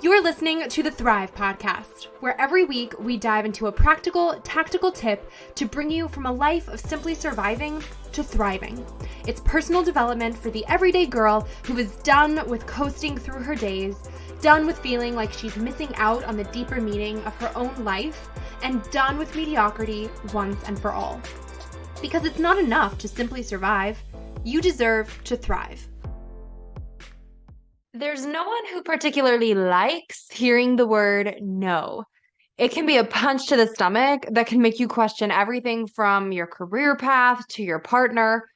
You're listening to the Thrive Podcast, where every week we dive into a practical, tactical tip to bring you from a life of simply surviving to thriving. It's personal development for the everyday girl who is done with coasting through her days, done with feeling like she's missing out on the deeper meaning of her own life, and done with mediocrity once and for all. Because it's not enough to simply survive. You deserve to thrive. There's no one who particularly likes hearing the word no. It can be a punch to the stomach that can make you question everything from your career path to your partner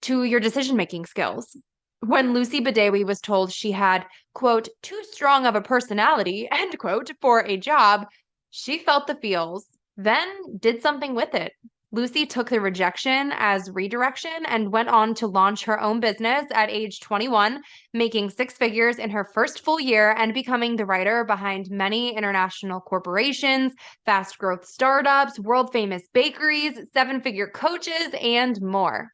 to your decision-making skills. When Lucy Bedewi was told she had, quote, too strong of a personality, end quote, for a job, she felt the feels, then did something with it. Lucy took the rejection as redirection and went on to launch her own business at age 21, making six figures in her first full year and becoming the writer behind many international corporations, fast growth startups, world famous bakeries, seven-figure coaches, and more.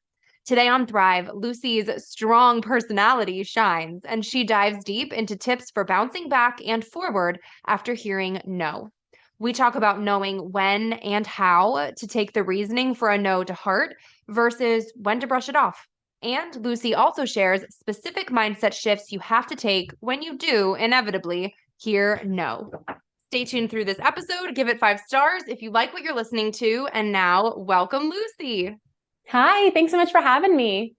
Today on Thrive, Lucy's strong personality shines, and she dives deep into tips for bouncing back and forward after hearing no. We talk about knowing when and how to take the reasoning for a no to heart versus when to brush it off. And Lucy also shares specific mindset shifts you have to take when you do inevitably hear no. Stay tuned through this episode. Give it 5 stars if you like what you're listening to. And now, welcome, Lucy. Hi, thanks so much for having me.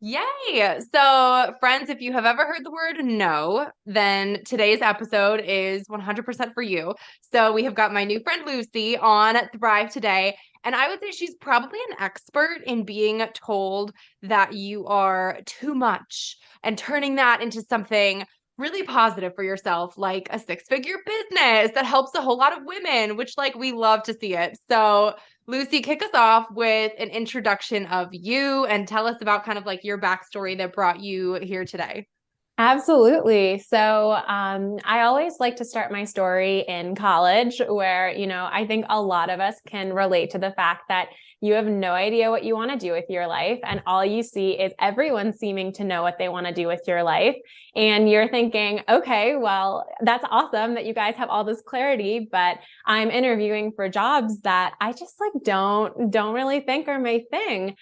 Yay! So, friends, if you have ever heard the word no, then today's episode is 100% for you. So, we have got my new friend Lucy on Thrive today, and I would say she's probably an expert in being told that you are too much and turning that into something really positive for yourself, like a six-figure business that helps a whole lot of women, which we love to see it. So, Lucy, kick us off with an introduction of you and tell us about kind of your backstory that brought you here today. Absolutely. So, I always like to start my story in college where, I think a lot of us can relate to the fact that you have no idea what you want to do with your life. And all you see is everyone seeming to know what they want to do with your life. And you're thinking, okay, well, that's awesome that you guys have all this clarity, but I'm interviewing for jobs that I just don't really think are my thing.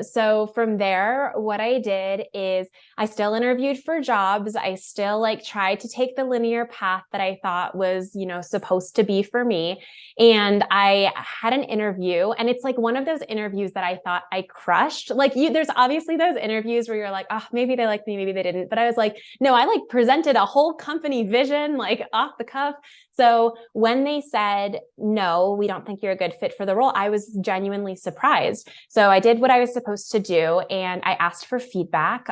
So from there, what I did is I still interviewed for jobs. I still tried to take the linear path that I thought was, supposed to be for me. And I had an interview, and it's one of those interviews that I thought I crushed. There's obviously those interviews where you're like, oh, maybe they liked me, maybe they didn't. But I was no, I presented a whole company vision, off the cuff. So when they said, no, we don't think you're a good fit for the role, I was genuinely surprised. So I did what I was supposed to do. And I asked for feedback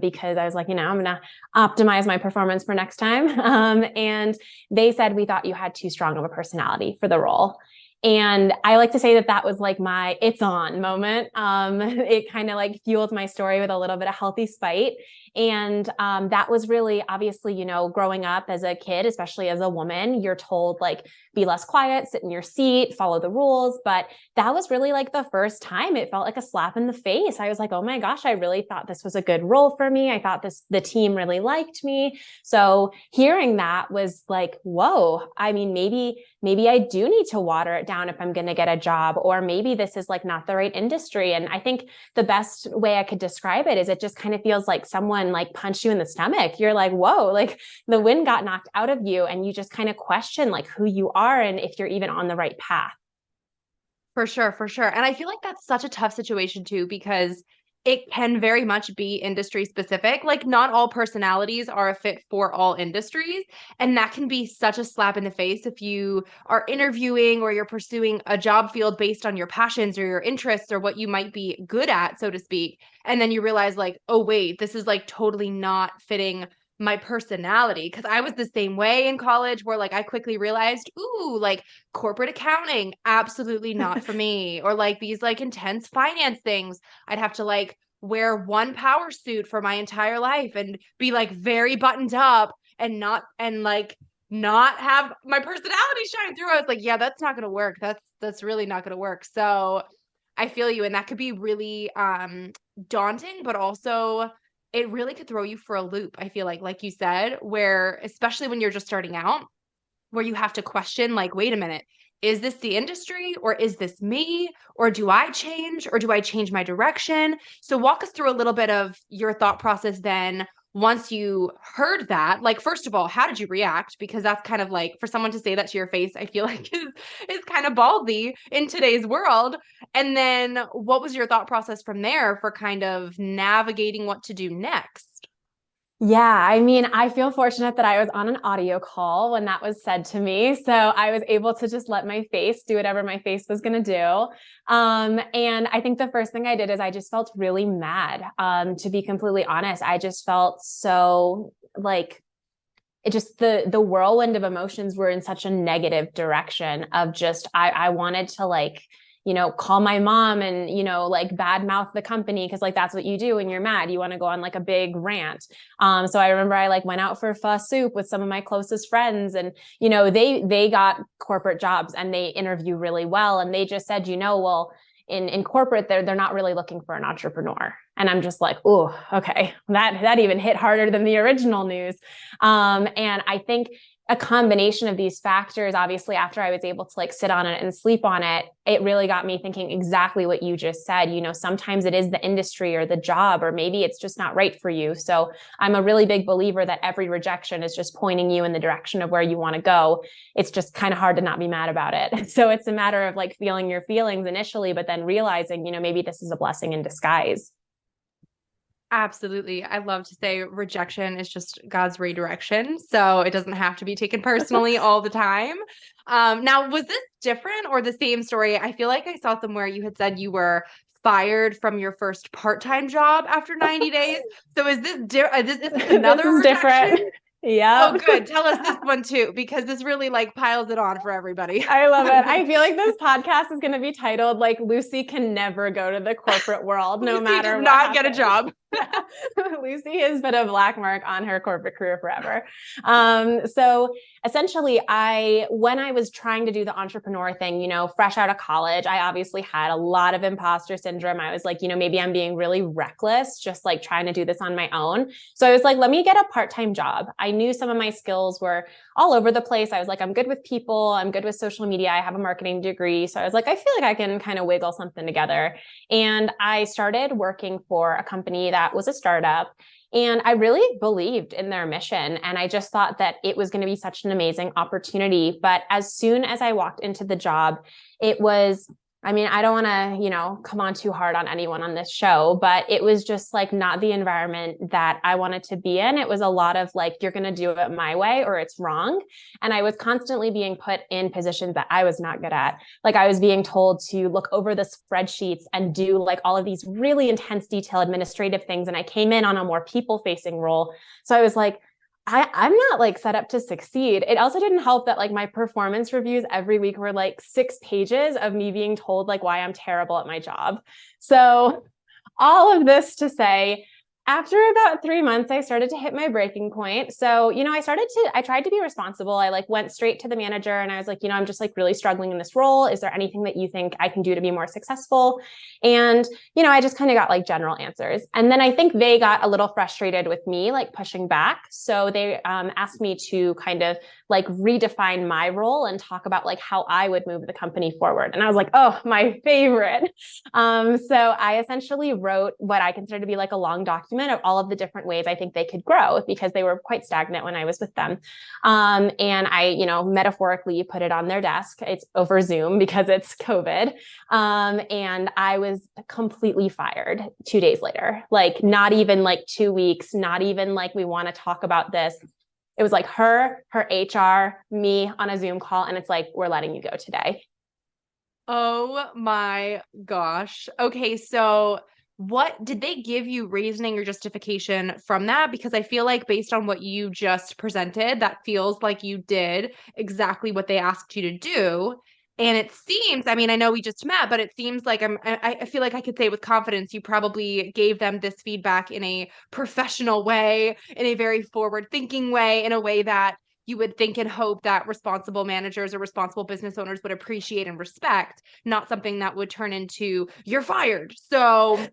because I was I'm going to optimize my performance for next time. And they said, we thought you had too strong of a personality for the role. And I like to say that that was my it's on moment. It kind of fueled my story with a little bit of healthy spite. And that was really obviously, growing up as a kid, especially as a woman, you're told be less quiet, sit in your seat, follow the rules. But that was really the first time it felt like a slap in the face. I was oh my gosh, I really thought this was a good role for me. I thought the team really liked me. So hearing that was whoa, I mean, maybe I do need to water it down if I'm going to get a job, or maybe this is not the right industry. And I think the best way I could describe it is it just kind of feels like someone punched you in the stomach. You're whoa, the wind got knocked out of you, and you just kind of question who you are and if you're even on the right path. For sure, for sure. And I feel like that's such a tough situation too, because it can very much be industry specific. Not all personalities are a fit for all industries. And that can be such a slap in the face if you are interviewing or you're pursuing a job field based on your passions or your interests or what you might be good at, so to speak. And then you realize oh, wait, this is totally not fitting my personality. Cause I was the same way in college where I quickly realized, ooh, corporate accounting, absolutely not for me. Or these intense finance things. I'd have to wear one power suit for my entire life and be very buttoned up and not have my personality shine through. I was yeah, that's not gonna work. That's really not gonna work. So I feel you. And that could be really daunting, but also it really could throw you for a loop, I feel like you said, where especially when you're just starting out, where you have to question, like, wait a minute, is this the industry or is this me? Or do I change or do I change my direction? So walk us through a little bit of your thought process then once you heard that. Like, first of all, how did you react? Because that's kind of like for someone to say that to your face, I feel like is kind of ballsy in today's world. And then what was your thought process from there for kind of navigating what to do next? Yeah, I mean, I feel fortunate that I was on an audio call when that was said to me. So I was able to just let my face do whatever my face was going to do. And I think the first thing I did is I just felt really mad. To be completely honest, I just felt so like it just the whirlwind of emotions were in such a negative direction of just I wanted to like call my mom and like bad mouth the company because like that's what you do when you're mad. You want to go on like a big rant. So I remember I like went out for pho soup with some of my closest friends, and they got corporate jobs and they interview really well, and they just said, well, in corporate they're not really looking for an entrepreneur. And I'm just like, oh, okay, that even hit harder than the original news. And I think a combination of these factors, obviously, after I was able to like sit on it and sleep on it, it really got me thinking exactly what you just said. Sometimes it is the industry or the job, or maybe it's just not right for you. So I'm a really big believer that every rejection is just pointing you in the direction of where you want to go. It's just kind of hard to not be mad about it. So it's a matter of like feeling your feelings initially, but then realizing, maybe this is a blessing in disguise. Absolutely. I love to say rejection is just God's redirection. So it doesn't have to be taken personally all the time. Now, was this different or the same story? I feel like I saw somewhere you had said you were fired from your first part-time job after 90 days. So is this This another is different. rejection? Oh, Yep. good. Tell us this one too, because this really like piles it on for everybody. I love it. I feel like this podcast is going to be titled like Lucy can never go to the corporate world no Lucy matter does what not get a happens. job. Lucy has put a black mark on her corporate career forever. So essentially, when I was trying to do the entrepreneur thing, fresh out of college, I obviously had a lot of imposter syndrome. I was like, maybe I'm being really reckless, just like trying to do this on my own. So I was like, let me get a part-time job. I knew some of my skills were all over the place. I was like, I'm good with people. I'm good with social media. I have a marketing degree. So I was like, I feel like I can kind of wiggle something together. And I started working for a company that was a startup. And I really believed in their mission. And I just thought that it was going to be such an amazing opportunity. But as soon as I walked into the job, it was, I don't want to, come on too hard on anyone on this show, but it was just like not the environment that I wanted to be in. It was a lot of like, you're going to do it my way or it's wrong. And I was constantly being put in positions that I was not good at. Like I was being told to look over the spreadsheets and do like all of these really intense detail administrative things. And I came in on a more people facing role. So I was like, I'm not like set up to succeed. It also didn't help that like my performance reviews every week were like 6 pages of me being told like why I'm terrible at my job. So all of this to say, after about 3 months, I started to hit my breaking point. So, I tried to be responsible. I like went straight to the manager and I was like, I'm just like really struggling in this role. Is there anything that you think I can do to be more successful? And, I just kind of got like general answers. And then I think they got a little frustrated with me, like pushing back. So they asked me to kind of like redefine my role and talk about like how I would move the company forward. And I was like, oh, my favorite. So I essentially wrote what I consider to be like a long document of all of the different ways I think they could grow because they were quite stagnant when I was with them. And I, metaphorically put it on their desk. It's over Zoom because it's COVID. And I was completely fired 2 days later, like not even like 2 weeks, not even like we want to talk about this. It was like her HR, me on a Zoom call. And it's like, we're letting you go today. Oh my gosh. Okay, so what did they give you reasoning or justification from that? Because I feel like based on what you just presented, that feels like you did exactly what they asked you to do. And it seems, I mean, I know we just met, but it seems like I feel like I could say with confidence, you probably gave them this feedback in a professional way, in a very forward-thinking way, in a way that you would think and hope that responsible managers or responsible business owners would appreciate and respect, not something that would turn into you're fired. So,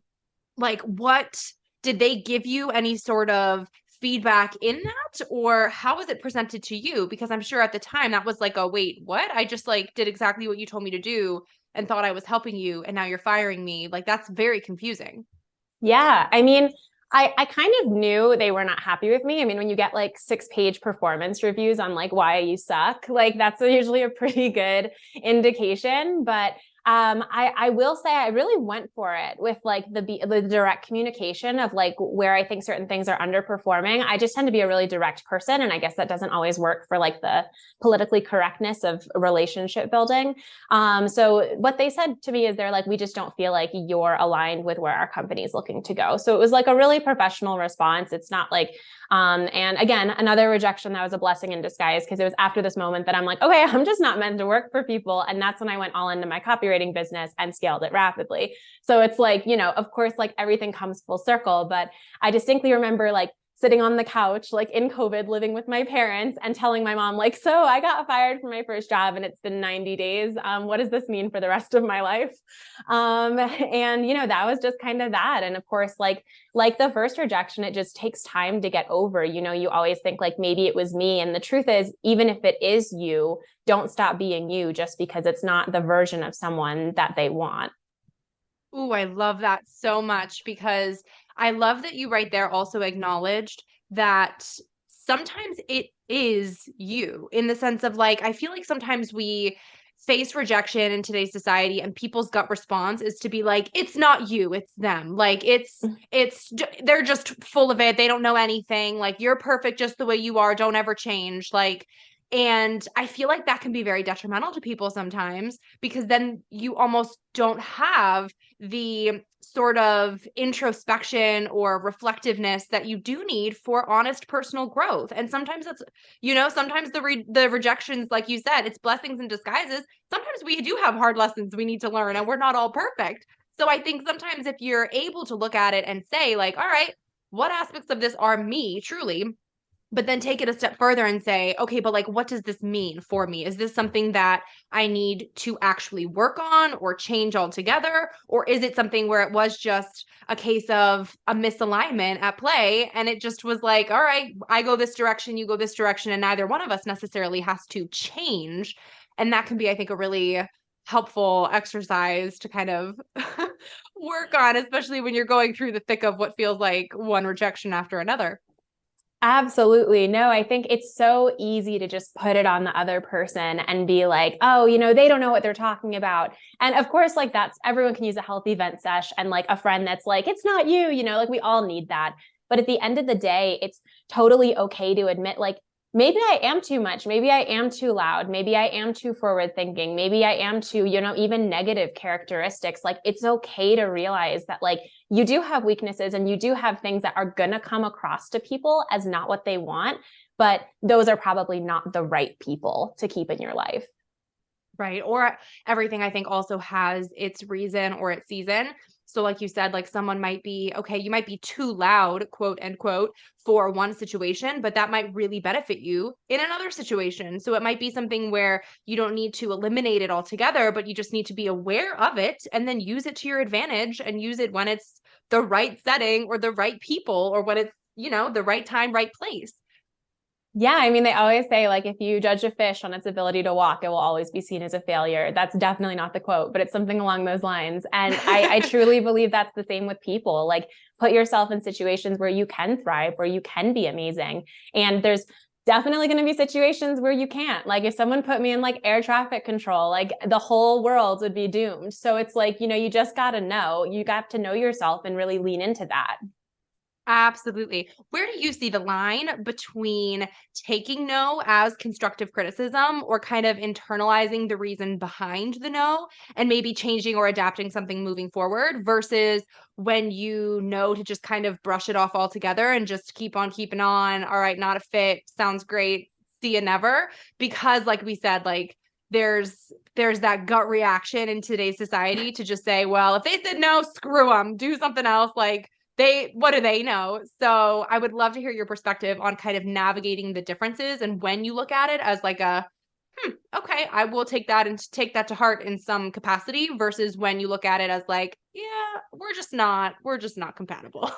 like, what did they give you any sort of feedback in that, or how was it presented to you? Because I'm sure at the time that was like, oh, wait, what? I just like did exactly what you told me to do and thought I was helping you, and now you're firing me. Like, that's very confusing. Yeah. I mean, I kind of knew they were not happy with me. I mean, when you get like 6-page performance reviews on like why you suck, like that's usually a pretty good indication. But I will say I really went for it with like the direct communication of like where I think certain things are underperforming. I just tend to be a really direct person, and I guess that doesn't always work for like the politically correctness of relationship building. So what they said to me is they're like, we just don't feel like you're aligned with where our company is looking to go. So it was like a really professional response. It's not like, and again, another rejection that was a blessing in disguise, because it was after this moment that I'm like, okay, I'm just not meant to work for people. And that's when I went all into my copywriting business and scaled it rapidly. So it's like, you know, of course, like everything comes full circle, but I distinctly remember like sitting on the couch, like in COVID, living with my parents and telling my mom, like, so I got fired from my first job and it's been 90 days. What does this mean for the rest of my life? And, you know, that was just kind of that. And of course, like the first rejection, it just takes time to get over. You know, you always think like maybe it was me. And the truth is, even if it is you, don't stop being you just because it's not the version of someone that they want. Ooh, I love that so much, because I love that you right there also acknowledged that sometimes it is you, in the sense of like, I feel like sometimes we face rejection in today's society and people's gut response is to be like, it's not you, it's them. Like they're just full of it. They don't know anything. Like, you're perfect just the way you are. Don't ever change. Like, and I feel like that can be very detrimental to people sometimes, because then you almost don't have the sort of introspection or reflectiveness that you do need for honest personal growth. And sometimes that's, sometimes the rejections, like you said, it's blessings in disguises. Sometimes we do have hard lessons we need to learn, and we're not all perfect. So I think sometimes if you're able to look at it and say like, all right, what aspects of this are me truly, but then take it a step further and say, okay, but like, what does this mean for me? Is this something that I need to actually work on or change altogether? Or is it something where it was just a case of a misalignment at play? And it just was like, all right, I go this direction, you go this direction, and neither one of us necessarily has to change. And that can be, I think, a really helpful exercise to kind of work on, especially when you're going through the thick of what feels like one rejection after another. Absolutely. No, I think it's so easy to just put it on the other person and be like, oh, you know, they don't know what they're talking about. And of course, like that's everyone can use a healthy vent sesh and like a friend that's like, it's not you, you know, like we all need that. But at the end of the day, it's totally okay to admit, like, maybe I am too much. Maybe I am too loud. Maybe I am too forward thinking. Maybe I am too, you know, even negative characteristics. Like it's okay to realize that like you do have weaknesses and you do have things that are going to come across to people as not what they want, but those are probably not the right people to keep in your life. Right. Or everything, I think, also has its reason or its season. So, like you said, like someone might be, okay, you might be too loud, quote unquote, for one situation, but that might really benefit you in another situation. So, it might be something where you don't need to eliminate it altogether, but you just need to be aware of it and then use it to your advantage, and use it when it's the right setting or the right people, or when it's, the right time, right place. Yeah, I mean, they always say, like, if you judge a fish on its ability to walk, it will always be seen as a failure. That's definitely not the quote, but it's something along those lines. And I truly believe that's the same with people. Like, put yourself in situations where you can thrive, where you can be amazing. And there's definitely going to be situations where you can't. Like, if someone put me in like air traffic control, like the whole world would be doomed. So it's like, you know, you just got to know, you got to know yourself and really lean into that. Absolutely. Where do you see the line between taking no as constructive criticism, or kind of internalizing the reason behind the no and maybe changing or adapting something moving forward, versus when you know to just kind of brush it off altogether and just keep on keeping on? All right, not a fit. Sounds great. See you never. Because like we said, like there's that gut reaction in today's society to just say, well, if they said no, screw them, do something else. Like, what do they know? So I would love to hear your perspective on kind of navigating the differences, and when you look at it as like a, okay, I will take that and take that to heart in some capacity, versus when you look at it as like, yeah, we're just not compatible.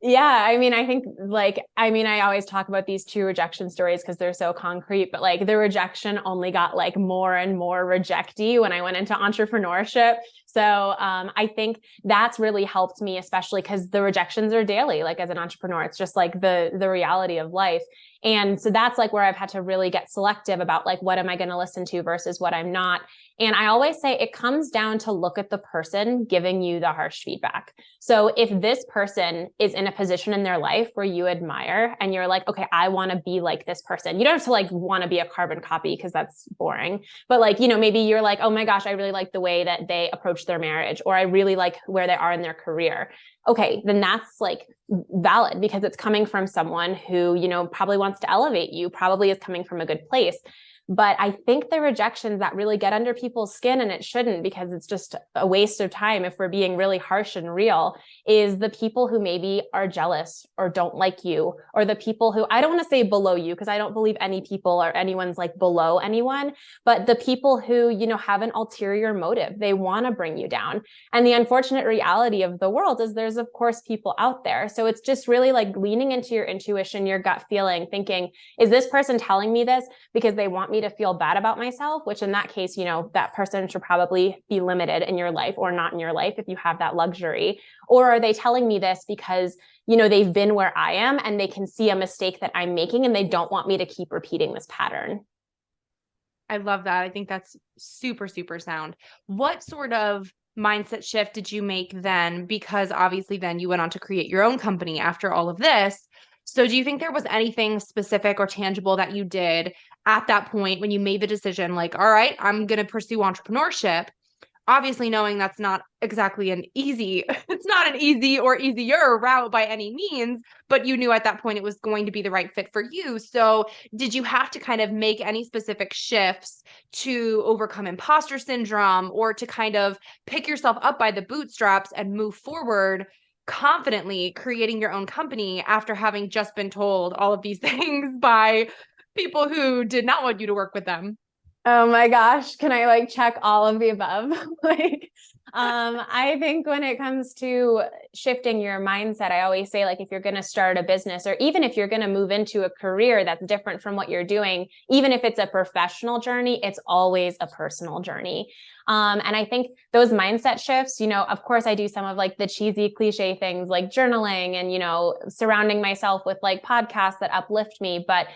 Yeah, I mean, I think I always talk about these two rejection stories because they're so concrete, but like the rejection only got like more and more rejecty when I went into entrepreneurship. So I think that's really helped me, especially because the rejections are daily. Like as an entrepreneur, it's just like the reality of life. And so that's like where I've had to really get selective about like what am I going to listen to versus what I'm not. And I always say it comes down to look at the person giving you the harsh feedback. So if this person is in a position in their life where you admire and you're like, okay, I want to be like this person. You don't have to like want to be a carbon copy because that's boring. But like, maybe you're like, oh my gosh, I really like the way that they approach their marriage, or I really like where they are in their career. Okay, then that's like valid because it's coming from someone who, probably wants to elevate you, probably is coming from a good place. But I think the rejections that really get under people's skin, and it shouldn't because it's just a waste of time if we're being really harsh and real, is the people who maybe are jealous or don't like you, or the people who, I don't want to say below you because I don't believe any people or anyone's like below anyone, but the people who, have an ulterior motive. They want to bring you down. And the unfortunate reality of the world is there's, of course, people out there. So it's just really like leaning into your intuition, your gut feeling, thinking, is this person telling me this because they want me to feel bad about myself, which in that case, that person should probably be limited in your life or not in your life if you have that luxury. Or are they telling me this because, they've been where I am and they can see a mistake that I'm making and they don't want me to keep repeating this pattern? I love that. I think that's super, super sound. What sort of mindset shift did you make then? Because obviously then you went on to create your own company after all of this. So do you think there was anything specific or tangible that you did at that point when you made the decision, like, all right, I'm going to pursue entrepreneurship? Obviously knowing that's not exactly it's not an easy or easier route by any means, but you knew at that point it was going to be the right fit for you. So did you have to kind of make any specific shifts to overcome imposter syndrome, or to kind of pick yourself up by the bootstraps and move forward confidently creating your own company after having just been told all of these things by people who did not want you to work with them? Oh my gosh, can I like check all of the above? like, I think when it comes to shifting your mindset, I always say, like, if you're going to start a business, or even if you're going to move into a career that's different from what you're doing, even if it's a professional journey, it's always a personal journey. And I think those mindset shifts, of course, I do some of like the cheesy cliche things like journaling and, surrounding myself with like podcasts that uplift me. But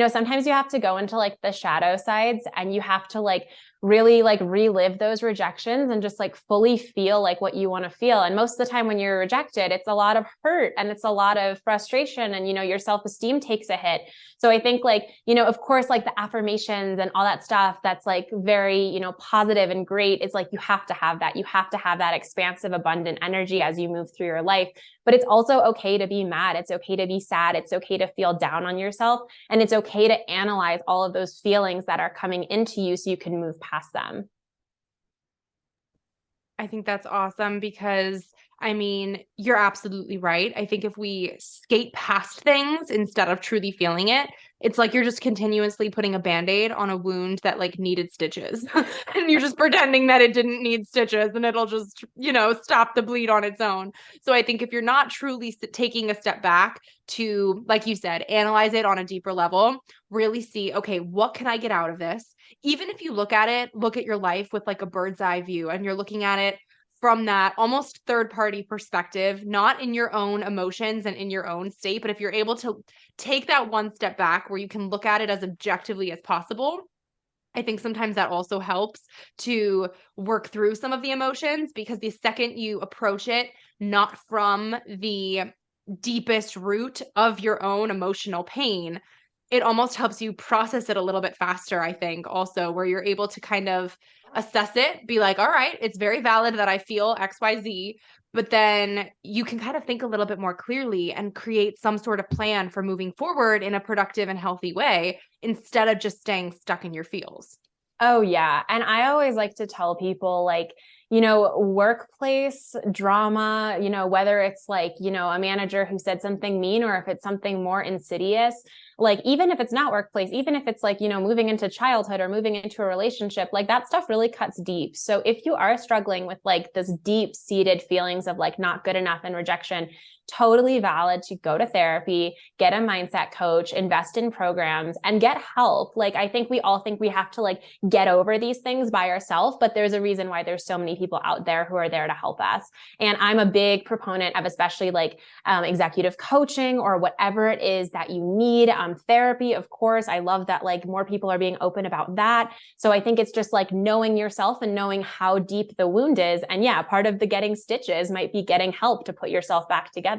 sometimes you have to go into like the shadow sides and you have to like really like relive those rejections and just like fully feel like what you want to feel. And most of the time when you're rejected, it's a lot of hurt and it's a lot of frustration and, your self-esteem takes a hit. So I think like, of course, like the affirmations and all that stuff that's like very, positive and great. It's like, you have to have that. You have to have that expansive, abundant energy as you move through your life. But it's also okay to be mad. It's okay to be sad. It's okay to feel down on yourself. And it's okay to analyze all of those feelings that are coming into you so you can move past them. I think that's awesome because I mean, you're absolutely right. I think if we skate past things instead of truly feeling it, it's like you're just continuously putting a band-aid on a wound that like needed stitches. And you're just pretending that it didn't need stitches and it'll just, stop the bleed on its own. So I think if you're not truly taking a step back to, like you said, analyze it on a deeper level, really see, okay, what can I get out of this? Even if you look at your life with like a bird's eye view and you're looking at it from that almost third party perspective, not in your own emotions and in your own state, but if you're able to take that one step back where you can look at it as objectively as possible, I think sometimes that also helps to work through some of the emotions, because the second you approach it not from the deepest root of your own emotional pain, it almost helps you process it a little bit faster, I think, also, where you're able to kind of assess it, be like, all right, it's very valid that I feel XYZ, but then you can kind of think a little bit more clearly and create some sort of plan for moving forward in a productive and healthy way instead of just staying stuck in your feels. Oh, yeah. And I always like to tell people like, workplace drama, whether it's like, a manager who said something mean or if it's something more insidious, like, even if it's not workplace, even if it's like, moving into childhood or moving into a relationship, like that stuff really cuts deep. So if you are struggling with like this deep seated feelings of like not good enough and rejection, totally valid to go to therapy, get a mindset coach, invest in programs, and get help. Like, I think we all think we have to like get over these things by ourselves, but there's a reason why there's so many people out there who are there to help us. And I'm a big proponent of especially like executive coaching or whatever it is that you need. Therapy, of course. I love that like more people are being open about that. So I think it's just like knowing yourself and knowing how deep the wound is. And yeah, part of the getting stitches might be getting help to put yourself back together.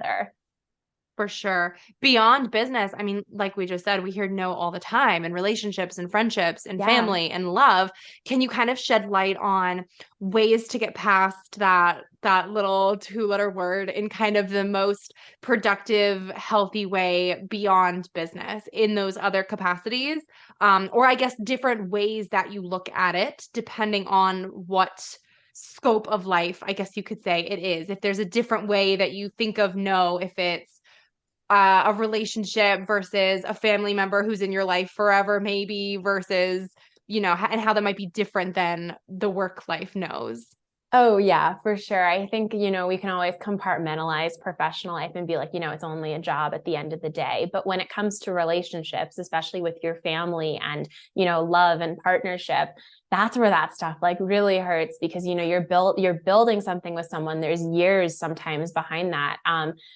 For sure. Beyond business, I mean, like we just said, we hear no all the time in relationships and friendships and Yeah. family and love. Can you kind of shed light on ways to get past that little two-letter word in kind of the most productive, healthy way beyond business in those other capacities? Or I guess different ways that you look at it, depending on what scope of life, I guess you could say it is. If there's a different way that you think of no, if it's a relationship versus a family member who's in your life forever, maybe, versus, and how that might be different than the work life knows. Oh, yeah, for sure. I think, we can always compartmentalize professional life and be like, it's only a job at the end of the day. But when it comes to relationships, especially with your family and, love and partnership, that's where that stuff like really hurts because, you're building something with someone. There's years sometimes behind that.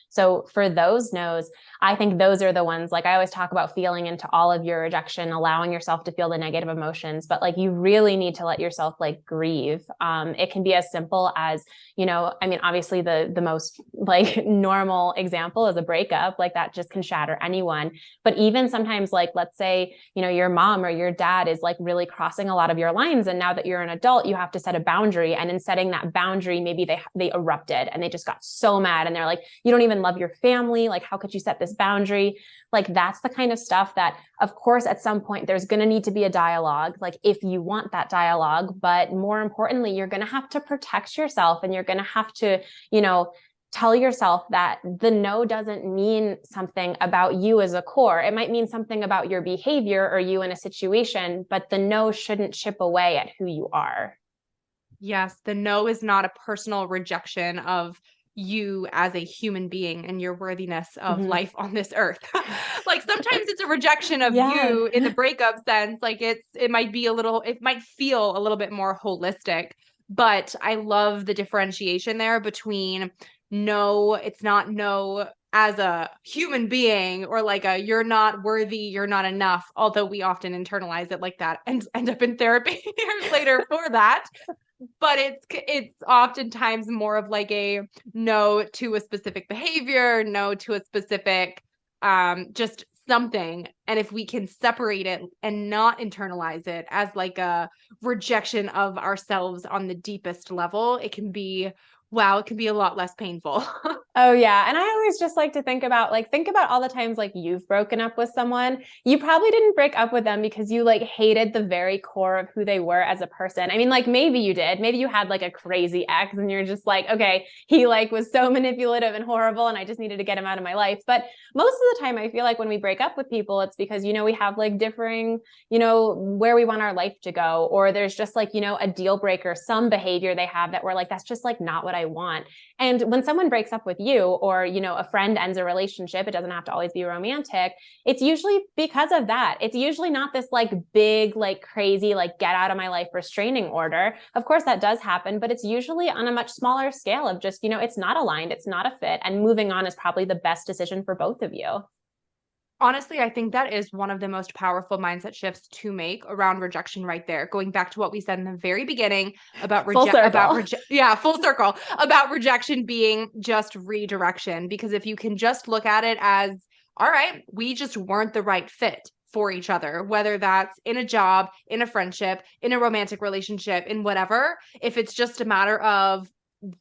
So for those no's, I think those are the ones, like I always talk about feeling into all of your rejection, allowing yourself to feel the negative emotions, but like you really need to let yourself like grieve. It can be as simple as, I mean, obviously the most like normal example is a breakup, like that just can shatter anyone. But even sometimes like, let's say, your mom or your dad is like really crossing a lot of your lines. And now that you're an adult, you have to set a boundary. And in setting that boundary, maybe they erupted and they just got so mad and they're like, you don't even love your family. Like, how could you set this boundary? Like, that's the kind of stuff that, of course, at some point there's going to need to be a dialogue, like if you want that dialogue, but more importantly, you're going to have to protect yourself and you're going to have to, tell yourself that the no doesn't mean something about you as a core. It might mean something about your behavior or you in a situation, but the no shouldn't chip away at who you are. Yes, the no is not a personal rejection of you as a human being and your worthiness of Mm-hmm. life on this earth. Like sometimes it's a rejection of Yeah. you in the breakup sense. Like it might feel a little bit more holistic, but I love the differentiation there between no, it's not no as a human being or like a you're not worthy, you're not enough, although we often internalize it like that and end up in therapy years later for that, but it's oftentimes more of like a no to a specific behavior, no to a specific just something. And if we can separate it and not internalize it as like a rejection of ourselves on the deepest level, it can be wow, it can be a lot less painful. Oh yeah. And I always just like to think about all the times like you've broken up with someone. You probably didn't break up with them because you like hated the very core of who they were as a person. I mean, like maybe you did. Maybe you had like a crazy ex and you're just like, okay, he like was so manipulative and horrible and I just needed to get him out of my life. But most of the time I feel like when we break up with people, it's because, we have like differing, where we want our life to go, or there's just like, a deal breaker, some behavior they have that we're like, that's just like not what I want. And when someone breaks up with you or, a friend ends a relationship, it doesn't have to always be romantic. It's usually because of that. It's usually not this like big, like crazy, like get out of my life restraining order. Of course that does happen, but it's usually on a much smaller scale of just, it's not aligned, it's not a fit, and moving on is probably the best decision for both of you. Honestly, I think that is one of the most powerful mindset shifts to make around rejection right there. Going back to what we said in the very beginning about Full circle. yeah, full circle, about rejection being just redirection. Because if you can just look at it as, all right, we just weren't the right fit for each other, whether that's in a job, in a friendship, in a romantic relationship, in whatever, if it's just a matter of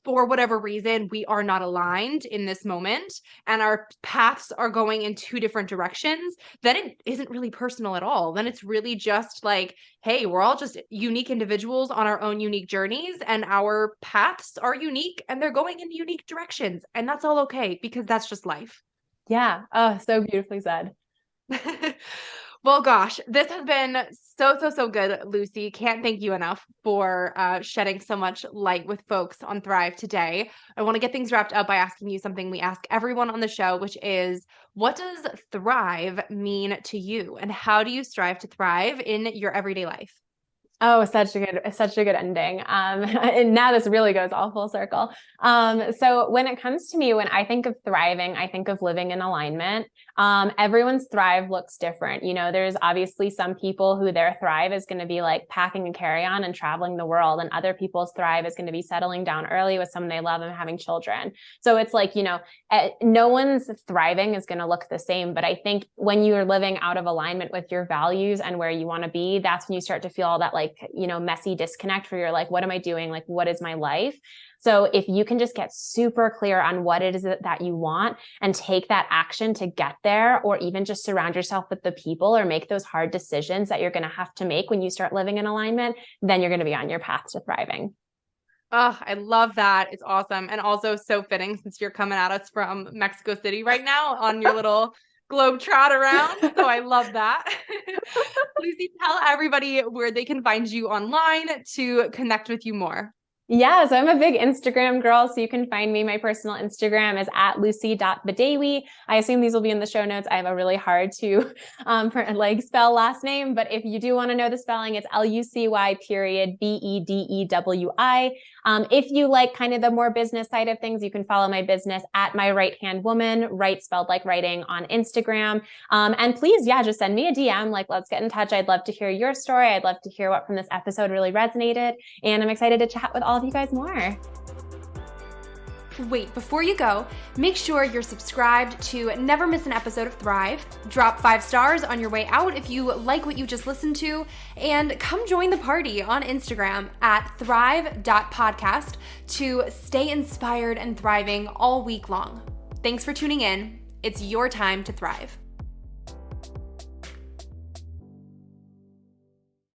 for whatever reason, we are not aligned in this moment and our paths are going in two different directions, then it isn't really personal at all. Then it's really just like, hey, we're all just unique individuals on our own unique journeys and our paths are unique and they're going in unique directions. And that's all okay because that's just life. Yeah. Oh, so beautifully said. Well, gosh, this has been so good, Lucy. Can't thank you enough for shedding so much light with folks on Thrive today. I want to get things wrapped up by asking you something we ask everyone on the show, which is, what does thrive mean to you? And how do you strive to thrive in your everyday life? Oh, such a good ending. And now this really goes all full circle. So when it comes to me, when I think of thriving, I think of living in alignment. Everyone's thrive looks different. You know, there's obviously some people who their thrive is going to be like packing a carry-on and traveling the world, and other people's thrive is going to be settling down early with someone they love and having children. So it's like, you know, no one's thriving is going to look the same. But I think when you are living out of alignment with your values and where you want to be, that's when you start to feel all that, like, you know, messy disconnect where you're like, what am I doing? Like, what is my life? So if you can just get super clear on what it is that you want and take that action to get there, or even just surround yourself with the people or make those hard decisions that you're going to have to make when you start living in alignment, then you're going to be on your path to thriving. Oh, I love that. It's awesome. And also so fitting since you're coming at us from Mexico City right now on your little globe trot around. So I love that. Lucy, tell everybody where they can find you online to connect with you more. Yeah, so I'm a big Instagram girl, so you can find me. My personal Instagram is at lucy.bedewi. I assume these will be in the show notes. I have a really hard to spell last name, but if you do want to know the spelling, it's Lucy period Bedewi. If you like kind of the more business side of things, you can follow my business at My Right Hand Woman, right spelled like writing, on Instagram. And please, yeah, just send me a DM. Like, let's get in touch. I'd love to hear your story. I'd love to hear what from this episode really resonated. And I'm excited to chat with all of you guys more. Wait, before you go, make sure you're subscribed to never miss an episode of Thrive. Drop 5 stars on your way out if you like what you just listened to, and come join the party on Instagram at thrive.podcast to stay inspired and thriving all week long. Thanks for tuning in. It's your time to thrive.